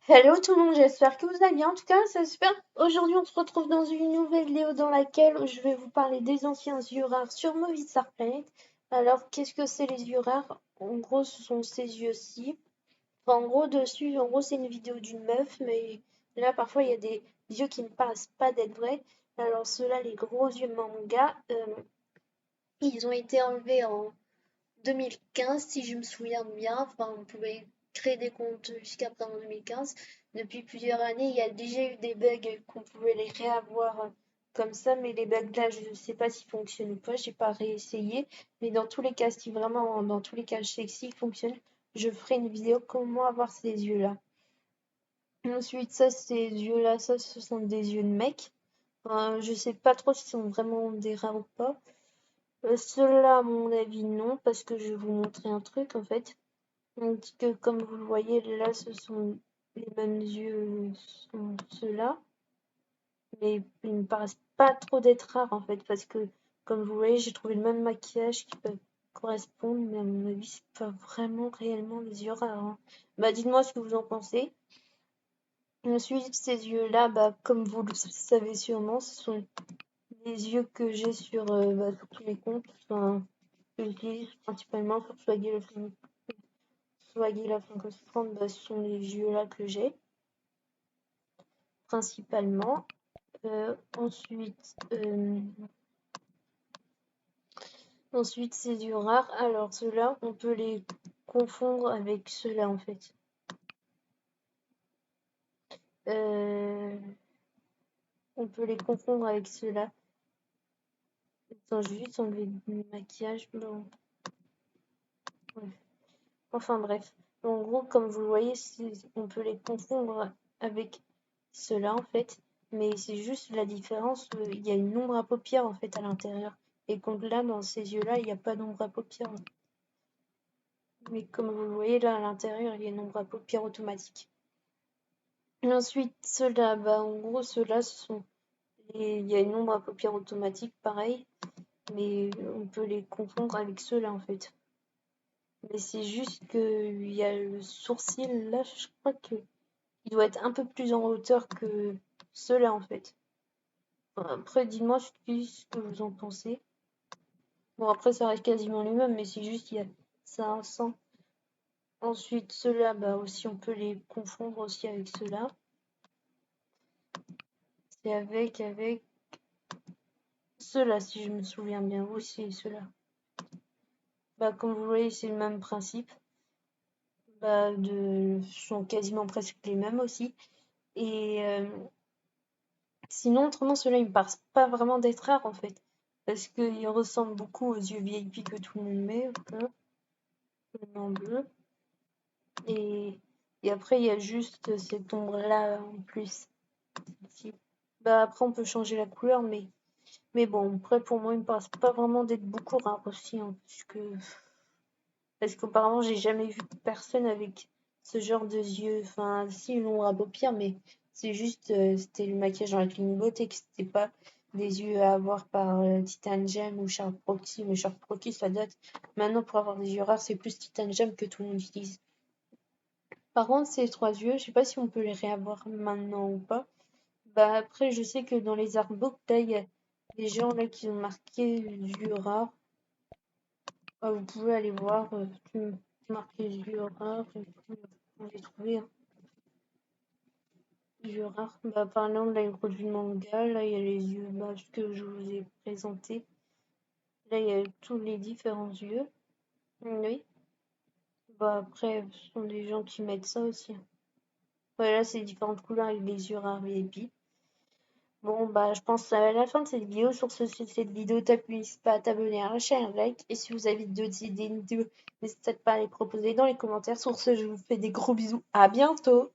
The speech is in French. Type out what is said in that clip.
Hello tout le monde, j'espère que vous allez bien. En tout cas, c'est super. Aujourd'hui, on se retrouve dans une nouvelle vidéo dans laquelle je vais vous parler des anciens yeux rares sur Movistar Planet. Alors, qu'est-ce que c'est les yeux rares? En gros, ce sont ces yeux-ci. Enfin, en gros, dessus, en gros, c'est une vidéo d'une meuf, mais là, parfois, il y a des yeux qui ne paraissent pas d'être vrais. Alors, ceux-là, les gros yeux manga, ils ont été enlevés en 2015, si je me souviens bien. Enfin, on pouvait créer des comptes jusqu'à présent en 2015. Depuis plusieurs années, il y a déjà eu des bugs qu'on pouvait les réavoir comme ça, mais les bugs là, je ne sais pas s'ils fonctionnent ou pas, j'ai pas réessayé. Mais dans tous les cas, si vraiment, dans tous les cas, je sais que s'ils fonctionnent, je ferai une vidéo comment avoir ces yeux-là. Ensuite, ça, ces yeux-là, ça, ce sont des yeux de mec. Enfin, je sais pas trop s'ils sont vraiment des rares ou pas. Ceux-là, à mon avis, non, parce que je vais vous montrer un truc en fait. On dit que, comme vous le voyez, là, ce sont les mêmes yeux, sont ceux-là, mais ils me paraissent pas trop d'être rares en fait, parce que, comme vous voyez, j'ai trouvé le même maquillage qui peut correspondre, mais à mon avis, c'est pas vraiment réellement des yeux rares, hein. Bah, dites-moi ce que vous en pensez. Ensuite, ces yeux-là, bah, comme vous le savez sûrement, ce sont les yeux que j'ai sur tous mes comptes, enfin, que j'utilise principalement pour soigner le film. Soigner la francophone, bah, ce sont les yeux-là que j'ai, principalement. Ensuite, ces yeux rares, alors ceux-là, on peut les confondre avec ceux-là en fait. On peut les confondre avec ceux-là. Attends, je vais juste enlever le maquillage. Non. Ouais. Enfin bref. En gros, comme vous le voyez, on peut les confondre avec ceux-là en fait. Mais c'est juste la différence, il y a une ombre à paupières en fait à l'intérieur. Et donc là, dans ces yeux-là, il n'y a pas d'ombre à paupières. Mais comme vous le voyez là à l'intérieur, il y a une ombre à paupières automatique. Et ensuite, ceux-là, bah en gros, ceux-là, il y a une ombre à paupières automatique, pareil. Mais on peut les confondre avec ceux-là en fait. Mais c'est juste qu'il y a le sourcil là, je crois que il doit être un peu plus en hauteur que ceux-là en fait. Après, dites-moi ce que vous en pensez. Bon, après, ça reste quasiment les mêmes, mais c'est juste, il y a ça un sang. Ensuite, ceux-là, bah aussi, on peut les confondre aussi avec ceux-là. C'est avec ceux-là, si je me souviens bien. Oui, c'est ceux-là. Bah, comme vous voyez, c'est le même principe. Bah, sont quasiment presque les mêmes aussi. Et sinon, autrement, ceux-là, ils me paraissent pas vraiment d'être rares, en fait. Parce qu'ils ressemblent beaucoup aux yeux VIP que tout le monde met. Voilà. En bleu. Et, et après, il y a juste cette ombre-là en plus. Ici. Bah, après, on peut changer la couleur, mais bon, après, pour moi, il me paraissent pas vraiment d'être beaucoup rares aussi, hein, parce qu'auparavant, j'ai jamais vu personne avec ce genre de yeux. Enfin, si, une ombre à paupières, mais c'est juste, c'était le maquillage dans la clinique beauté, que c'était pas des yeux à avoir par Titan Gem ou Sharp Proxy. Mais Sharp Proxy, ça date. Maintenant, pour avoir des yeux rares, c'est plus Titan Gem que tout le monde utilise. Par contre, ces trois yeux, je sais pas si on peut les réavoir maintenant ou pas. Bah après, je sais que dans les artbooks, là, il y a des gens là qui ont marqué yeux rares. Ah, vous pouvez aller voir, tu marques les yeux rares, et puis vous les trouver, hein. Yeux rares. Bah par exemple, là, il y a le produit manga, là, il y a les yeux bah, que je vous ai présenté. Là, il y a tous les différents yeux. Oui. Bah après, ce sont des gens qui mettent ça aussi. Voilà, c'est différentes couleurs avec les yeux rares VIP. Bon, bah, je pense que ça va être la fin de cette vidéo. Sur ce, si cette vidéo t'a plu, n'hésite pas à t'abonner, à lâcher un like. Et si vous avez d'autres idées de vidéos, n'hésitez pas à les proposer dans les commentaires. Sur ce, je vous fais des gros bisous. À bientôt!